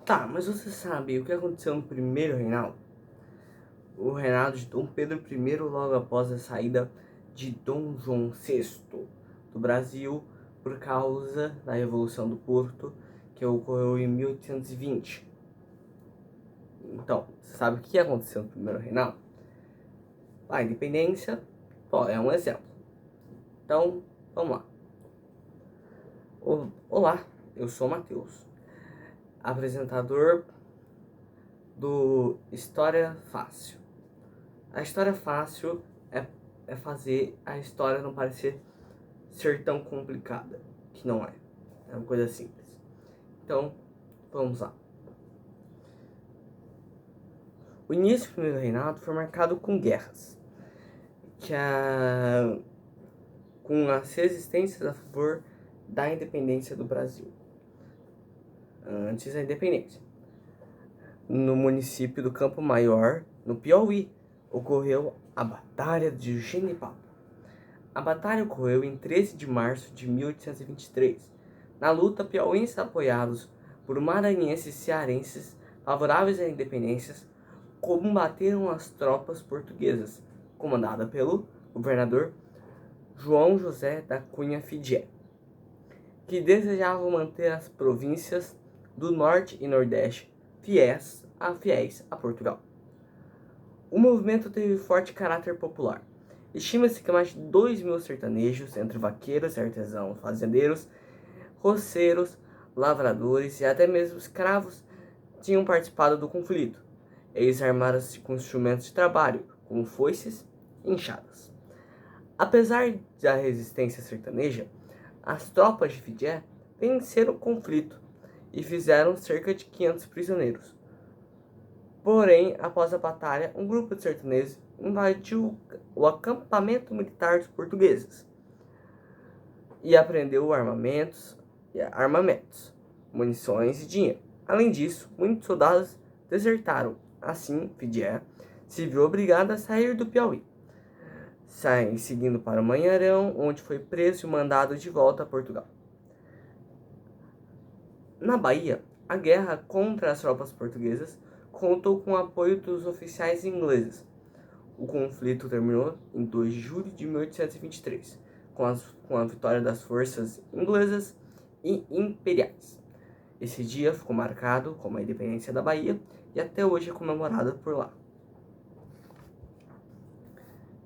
Tá, mas você sabe o que aconteceu no primeiro reinado? O reinado de Dom Pedro I, logo após a saída de Dom João VI do Brasil por causa da Revolução do Porto, que ocorreu em 1820. Então, você sabe o que aconteceu no primeiro reinado? A independência é um exemplo. Então, vamos lá. Olá, eu sou o Matheus, apresentador do História Fácil. A história fácil é fazer a história não parecer ser tão complicada, que não é. É uma coisa simples. Então, vamos lá. O início do primeiro reinado foi marcado com guerras, com as resistências a favor da independência do Brasil. Antes da independência, no município do Campo Maior, no Piauí, ocorreu a Batalha de Genipapo. A batalha ocorreu em 13 de março de 1823. Na luta, piauienses apoiados por maranhenses e cearenses favoráveis à independência combateram as tropas portuguesas, comandada pelo governador João José da Cunha Fidié, que desejavam manter as províncias do Norte e Nordeste fiéis a Portugal. O movimento teve forte caráter popular. Estima-se que mais de 2.000 sertanejos, entre vaqueiros, artesãos, fazendeiros, roceiros, lavradores e até mesmo escravos, tinham participado do conflito. Eles armaram-se com instrumentos de trabalho, como foices e enxadas. Apesar da resistência sertaneja, as tropas de Fidié venceram o conflito e fizeram cerca de 500 prisioneiros. Porém, após a batalha, um grupo de sertanejos invadiu o acampamento militar dos portugueses e apreendeu armamentos, munições e dinheiro. Além disso, muitos soldados desertaram. Assim, Fidié se viu obrigado a sair do Piauí, seguindo para o Maranhão, onde foi preso e mandado de volta a Portugal. Na Bahia, a guerra contra as tropas portuguesas contou com o apoio dos oficiais ingleses. O conflito terminou em 2 de julho de 1823, com a vitória das forças inglesas e imperiais. Esse dia ficou marcado como a independência da Bahia e até hoje é comemorada por lá.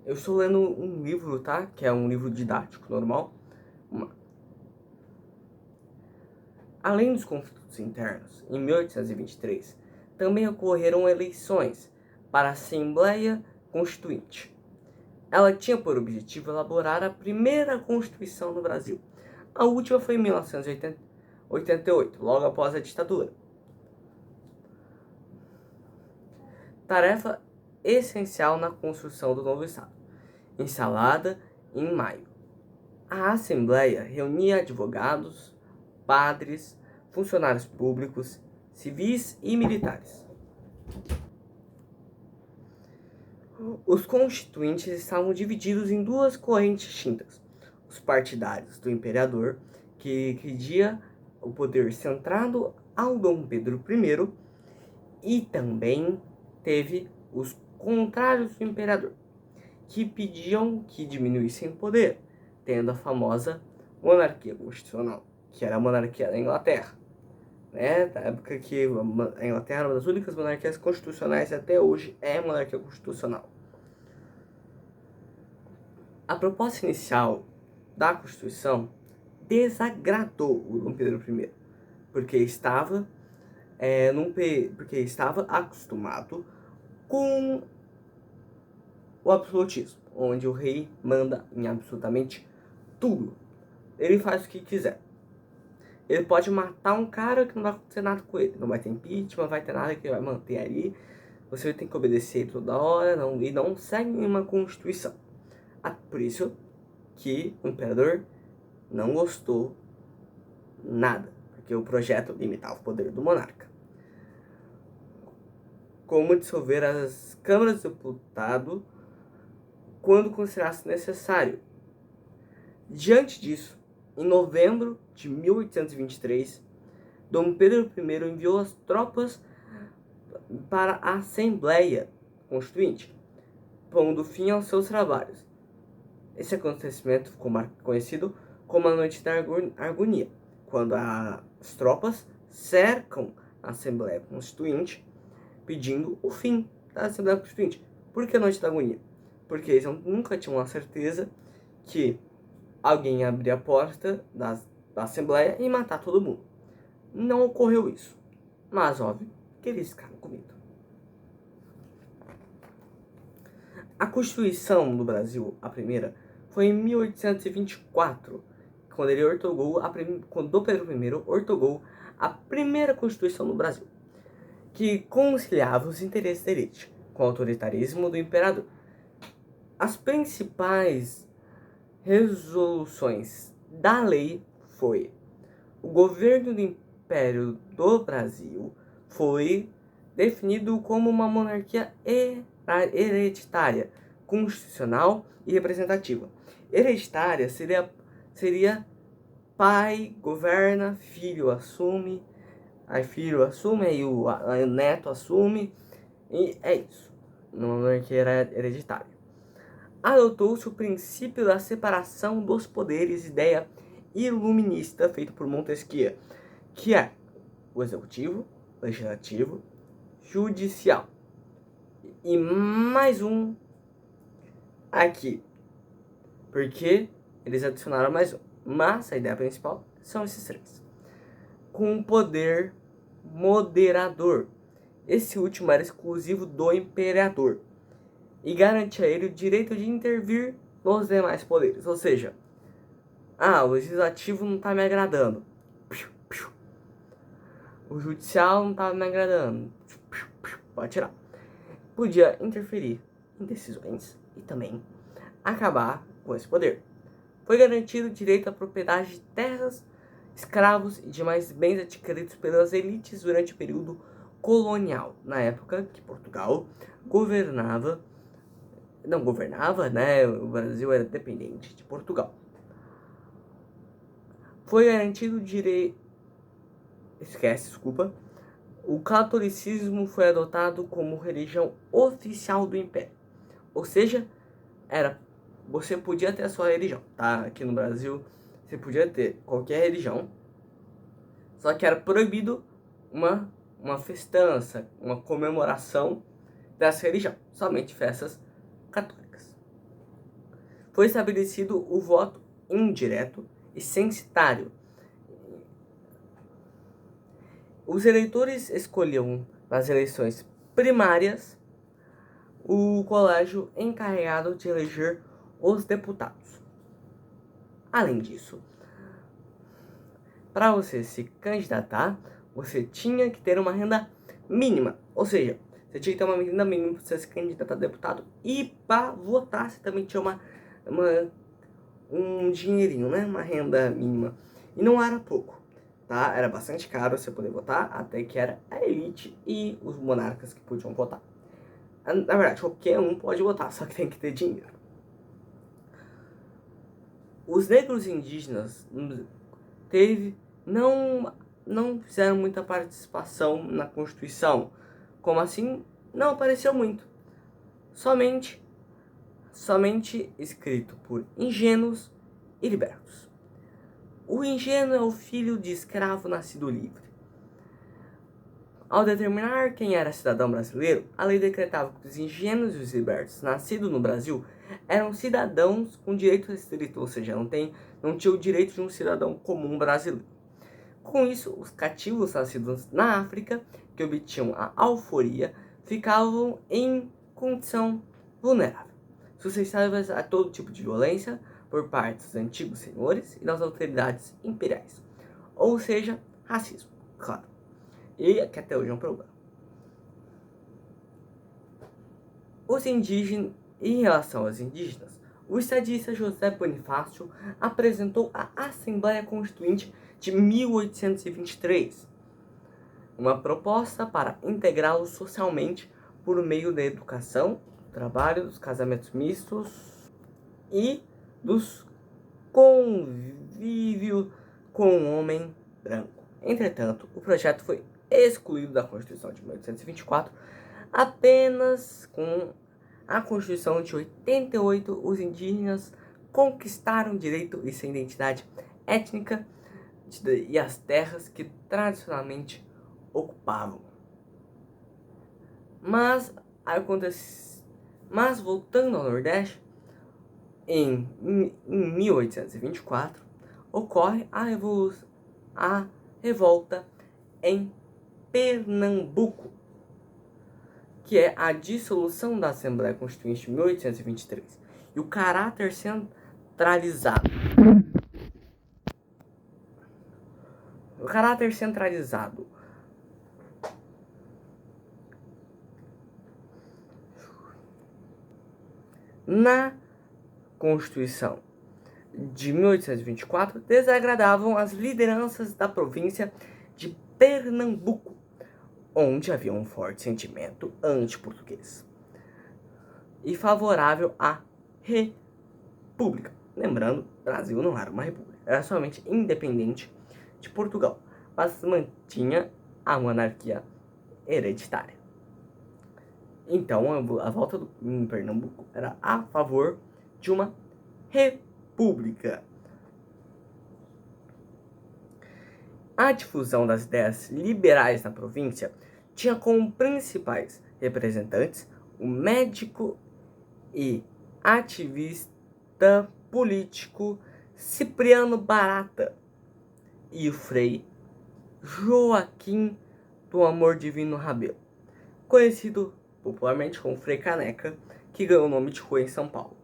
Eu estou lendo um livro, tá? Que é um livro didático normal. Além dos conflitos internos, em 1823, também ocorreram eleições para a Assembleia Constituinte. Ela tinha por objetivo elaborar a primeira Constituição no Brasil. A última foi em 1988, logo após a ditadura. Tarefa essencial na construção do novo Estado, instalada em maio. A Assembleia reunia advogados, padres, funcionários públicos, civis e militares. Os constituintes estavam divididos em duas correntes distintas: os partidários do imperador, que queria o poder centrado ao Dom Pedro I, e também teve os contrários do imperador, que pediam que diminuíssem o poder, tendo a famosa monarquia constitucional, que era a monarquia da Inglaterra, né? Da época que a Inglaterra era uma das únicas monarquias constitucionais e até hoje é monarquia constitucional. A proposta inicial da Constituição desagradou o Dom Pedro I, porque estava acostumado com o absolutismo, onde o rei manda em absolutamente tudo. Ele faz o que quiser. Ele pode matar um cara que não vai acontecer nada com ele. Não vai ter impeachment, não vai ter nada que ele vai manter ali. Você tem que obedecer toda hora e não segue nenhuma constituição. Por isso que o imperador não gostou nada, porque o projeto limitava o poder do monarca. Como dissolver as câmaras de deputado quando considerasse necessário. Diante disso, em novembro de 1823, Dom Pedro I enviou as tropas para a Assembleia Constituinte, pondo fim aos seus trabalhos. Esse acontecimento ficou conhecido como a Noite da Agonia, quando as tropas cercam a Assembleia Constituinte pedindo o fim da Assembleia Constituinte. Por que a Noite da Agonia? Porque eles nunca tinham a certeza que alguém ia abrir a porta da Assembleia e matar todo mundo. Não ocorreu isso, mas óbvio que eles ficaram com medo. A Constituição do Brasil, a primeira, foi em 1824, quando Dom Pedro I ortogou a primeira Constituição do Brasil, que conciliava os interesses da elite com o autoritarismo do imperador. As principais resoluções da lei foi: o governo do Império do Brasil foi definido como uma monarquia hereditária, constitucional e representativa. Hereditária seria pai governa, filho assume, aí filho assume, aí o neto assume, e é isso, uma monarquia hereditária. Adotou-se o princípio da separação dos poderes, ideia iluminista feita por Montesquieu, que é o executivo, legislativo, judicial. E mais um aqui, porque eles adicionaram mais um, mas a ideia principal são esses três. Com um poder moderador. Esse último era exclusivo do imperador e garantia a ele o direito de intervir nos demais poderes. Ou seja, o legislativo não tá me agradando, o judicial não tá me agradando, pode tirar. Podia interferir em decisões e também acabar com esse poder. Foi garantido o direito à propriedade de terras, escravos e demais bens adquiridos pelas elites durante o período colonial, na época que Portugal não governava, né? O Brasil era dependente de Portugal. Foi garantido o direito... O catolicismo foi adotado como religião oficial do Império. Ou seja, você podia ter a sua religião, tá? Aqui no Brasil, você podia ter qualquer religião, só que era proibido uma festança, uma comemoração dessa religião, somente festas católicas. Foi estabelecido o voto indireto e censitário. Os eleitores escolhiam nas eleições primárias o colégio encarregado de eleger os deputados. Além disso, para você se candidatar, você tinha que ter uma renda mínima. Ou seja, você tinha que ter uma renda mínima para você se candidatar a deputado. E para votar, você também tinha um dinheirinho, né? Uma renda mínima. E não era pouco, tá? Era bastante caro você poder votar, até que era a elite e os monarcas que podiam votar. Na verdade, qualquer um pode votar, só que tem que ter dinheiro. Os negros indígenas não fizeram muita participação na Constituição. Como assim? Não apareceu muito. Somente escrito por ingênuos e libertos. O ingênuo é o filho de escravo nascido livre. Ao determinar quem era cidadão brasileiro, a lei decretava que os ingênuos e os libertos nascidos no Brasil eram cidadãos com direito restrito, ou seja, não tinha o direito de um cidadão comum brasileiro. Com isso, os cativos nascidos na África, que obtinham a alforria, ficavam em condição vulnerável, suscetíveis a todo tipo de violência por parte dos antigos senhores e das autoridades imperiais. Ou seja, racismo, claro. E que até hoje é um problema. Em relação aos indígenas, o estadista José Bonifácio apresentou a Assembleia Constituinte de 1823, uma proposta para integrá-los socialmente por meio da educação, do trabalho, dos casamentos mistos e dos convívios com o homem branco, Entretanto, o projeto foi excluído da Constituição de 1824. Apenas com a Constituição de 88, os indígenas conquistaram direito e sua identidade étnica e as terras que tradicionalmente ocupavam. Mas voltando ao Nordeste, em 1824 ocorre a revolta em Pernambuco, que é a dissolução da Assembleia Constituinte de 1823 e o caráter centralizado. Na Constituição de 1824 desagradavam as lideranças da província de Pernambuco, onde havia um forte sentimento anti-português e favorável à república. Lembrando, o Brasil não era uma república, era somente independente de Portugal, mas mantinha a monarquia hereditária. Então, a volta em Pernambuco era a favor de uma república. A difusão das ideias liberais na província tinha como principais representantes o médico e ativista político Cipriano Barata e o frei Joaquim do Amor Divino Rabelo, conhecido popularmente como Frei Caneca, que ganhou o nome de rua em São Paulo.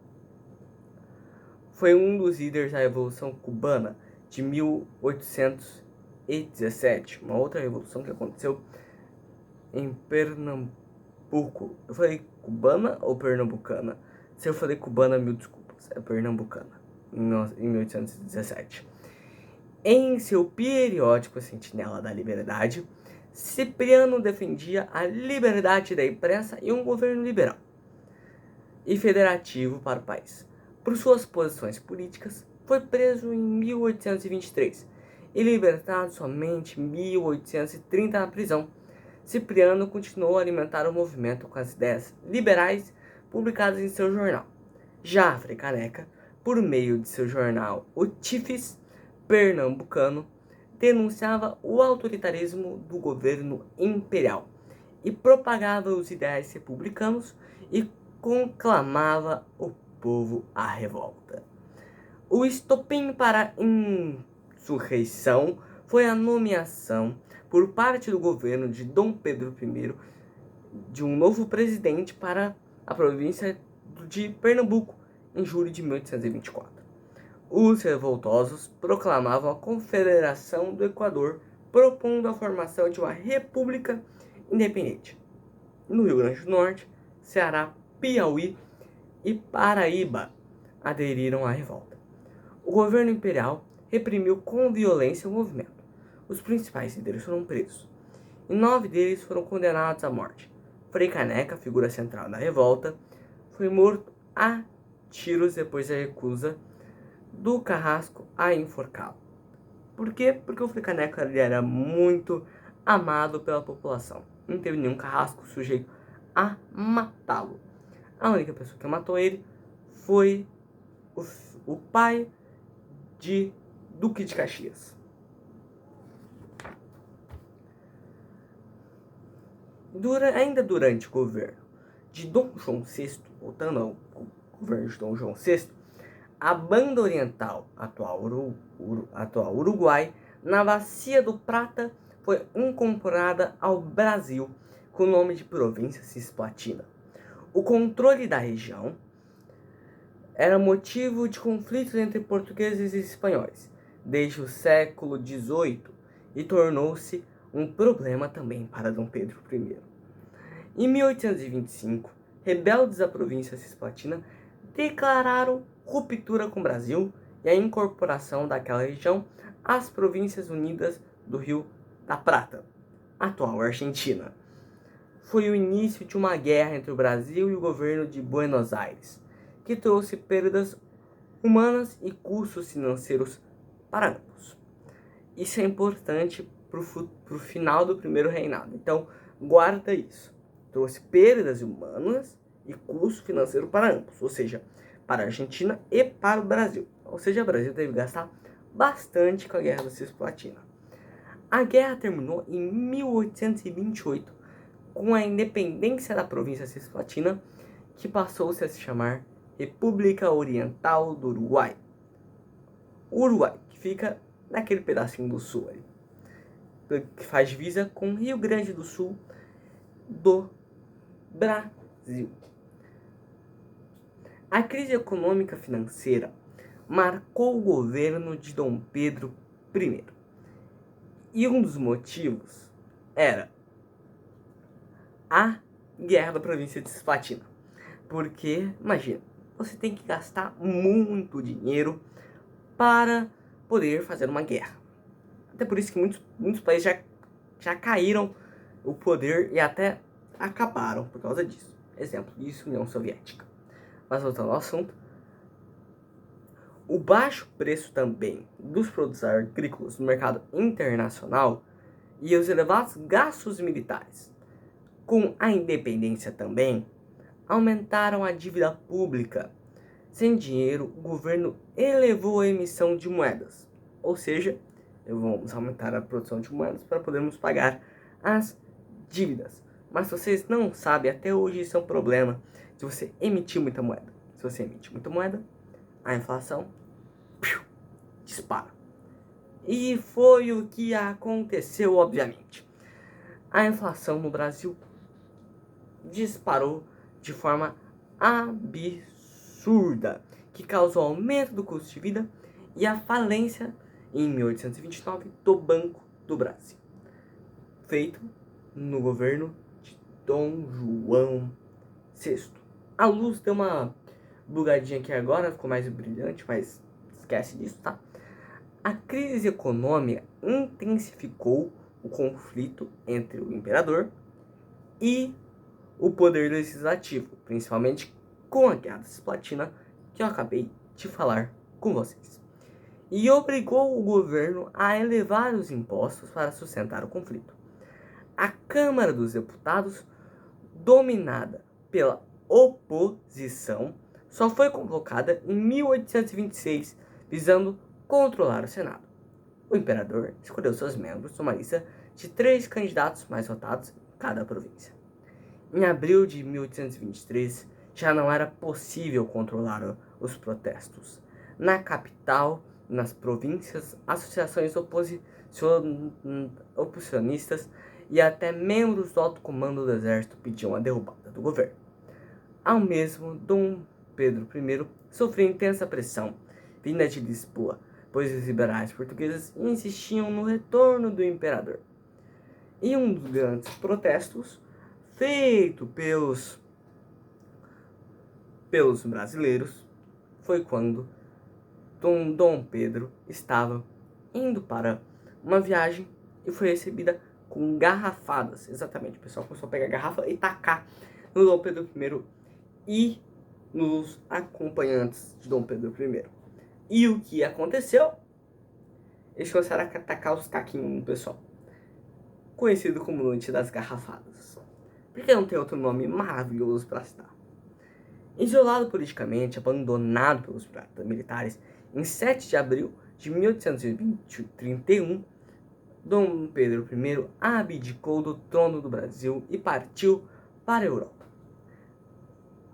Foi um dos líderes da Revolução Cubana de 1817, uma outra revolução que aconteceu em Pernambuco. Eu falei cubana ou pernambucana? Se eu falei cubana, mil desculpas, é pernambucana, em 1817. Em seu periódico Sentinela da Liberdade, Cipriano defendia a liberdade da imprensa e um governo liberal e federativo para o país. Por suas posições políticas, foi preso em 1823 e libertado somente em 1830 na prisão. Cipriano continuou a alimentar o movimento com as ideias liberais publicadas em seu jornal. Já Frei Caneca, por meio de seu jornal O Tifes Pernambucano, denunciava o autoritarismo do governo imperial e propagava os ideais republicanos e conclamava o povo à revolta. O estopim para a insurreição foi a nomeação por parte do governo de Dom Pedro I de um novo presidente para a província de Pernambuco em julho de 1824. Os revoltosos proclamavam a Confederação do Equador, propondo a formação de uma república independente. No Rio Grande do Norte, Ceará, Piauí e Paraíba aderiram à revolta. O governo imperial reprimiu com violência o movimento. Os principais líderes foram presos, e 9 deles foram condenados à morte. Frei Caneca, figura central da revolta, foi morto a tiros depois da recusa do Carrasco a enforcá-lo. Por quê? Porque o Frei Caneca era muito amado pela população. Não teve nenhum carrasco sujeito a matá-lo. A única pessoa que matou ele foi o pai de Duque de Caxias. Ainda durante o governo de Dom João VI, voltando ao governo de Dom João VI, a banda oriental, atual Uruguai, na Bacia do Prata, foi incorporada ao Brasil com o nome de Província Cisplatina. O controle da região era motivo de conflitos entre portugueses e espanhóis desde o século XVIII e tornou-se um problema também para Dom Pedro I. Em 1825, rebeldes da província Cisplatina declararam ruptura com o Brasil e a incorporação daquela região às Províncias Unidas do Rio da Prata, atual Argentina. Foi o início de uma guerra entre o Brasil e o governo de Buenos Aires, que trouxe perdas humanas e custos financeiros para ambos. Isso é importante pro final do primeiro reinado. Então, guarda isso. Trouxe perdas humanas e custo financeiro para ambos, ou seja, para a Argentina e para o Brasil. Ou seja, o Brasil teve que gastar bastante com a Guerra da Cisplatina. A guerra terminou em 1828 com a independência da província Cisplatina, que passou-se a se chamar República Oriental do Uruguai. O Uruguai, que fica naquele pedacinho do sul ali, que faz divisa com Rio Grande do Sul do Brasil. A crise econômica financeira marcou o governo de Dom Pedro I. E um dos motivos era a Guerra da Província de Cisplatina. Porque, imagina, você tem que gastar muito dinheiro para poder fazer uma guerra. Até por isso que muitos países já caíram o poder e até acabaram por causa disso. Exemplo disso, União Soviética. Mas voltando ao assunto, o baixo preço também dos produtos agrícolas no mercado internacional e os elevados gastos militares, com a independência também, aumentaram a dívida pública. Sem dinheiro, o governo elevou a emissão de moedas, ou seja, vamos aumentar a produção de moedas para podermos pagar as dívidas. Mas se vocês não sabem, até hoje isso é um problema se você emitir muita moeda. Se você emite muita moeda, a inflação dispara. E foi o que aconteceu, obviamente. A inflação no Brasil disparou de forma absurda, que causou aumento do custo de vida e a falência em 1829 do Banco do Brasil, feito no governo de Dom João VI. A luz deu uma bugadinha aqui agora, ficou mais brilhante, mas esquece disso, tá? A crise econômica intensificou o conflito entre o imperador e o poder legislativo, principalmente com a Guerra da Cisplatina, que eu acabei de falar com vocês, e obrigou o governo a elevar os impostos para sustentar o conflito. A Câmara dos Deputados, dominada pela oposição, só foi convocada em 1826, visando controlar o Senado. O imperador escolheu seus membros numa lista de 3 candidatos mais votados em cada província. Em abril de 1823, já não era possível controlar os protestos. Na capital, nas províncias, associações oposicionistas e até membros do alto comando do exército pediam a derrubada do governo. Ao mesmo, Dom Pedro I sofreu intensa pressão vinda de Lisboa, pois os liberais portugueses insistiam no retorno do imperador. E um dos grandes protestos feito pelos brasileiros foi quando Dom Pedro estava indo para uma viagem e foi recebida com garrafadas. Exatamente, o pessoal começou a pegar a garrafa e tacar no Dom Pedro I e nos acompanhantes de Dom Pedro I. E o que aconteceu? Eles começaram a tacar os caquinhos no pessoal, conhecido como Noite das Garrafadas, porque não tem outro nome maravilhoso para citar. Isolado politicamente, abandonado pelos militares, em 7 de abril de 1831, Dom Pedro I abdicou do trono do Brasil e partiu para a Europa.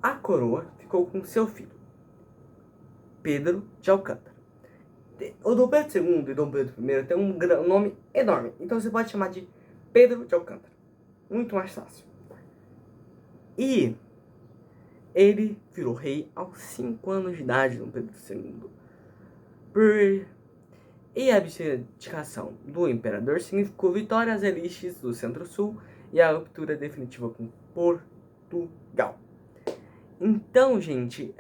A coroa ficou com seu filho, Pedro de Alcântara. O Dom Pedro II e Dom Pedro I tem um nome enorme, então você pode chamar de Pedro de Alcântara. Muito mais fácil. E ele virou rei aos 5 anos de idade, Dom Pedro II. E a abdicação do imperador significou vitória às elites do Centro-Sul e a ruptura definitiva com Portugal. Então, gente,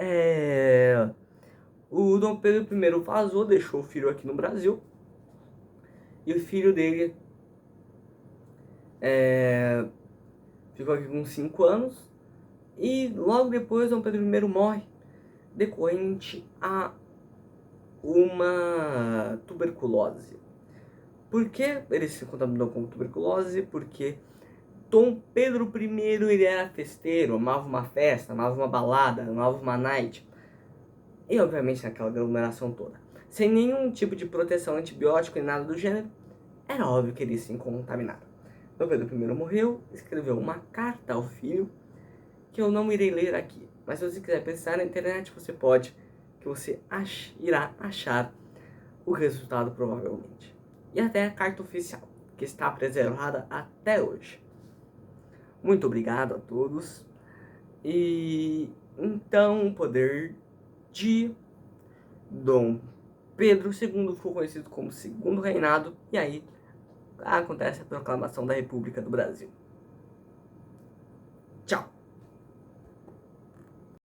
o Dom Pedro I vazou, deixou o filho aqui no Brasil. E o filho dele ficou aqui com 5 anos. E logo depois Dom Pedro I morre, decorrente a uma tuberculose. Por que ele se contaminou com tuberculose? Porque Dom Pedro I ele era festeiro, amava uma festa, amava uma balada, amava uma night. E obviamente naquela aglomeração toda. Sem nenhum tipo de proteção antibiótica e nada do gênero, era óbvio que ele ia se contaminar. Dom Pedro I morreu, escreveu uma carta ao filho, que eu não irei ler aqui. Mas se você quiser pesquisar na internet, você pode, que você irá achar o resultado provavelmente. E até a carta oficial, que está preservada até hoje. Muito obrigado a todos. E então o poder de Dom Pedro II ficou conhecido como Segundo Reinado, e aí acontece a proclamação da República do Brasil.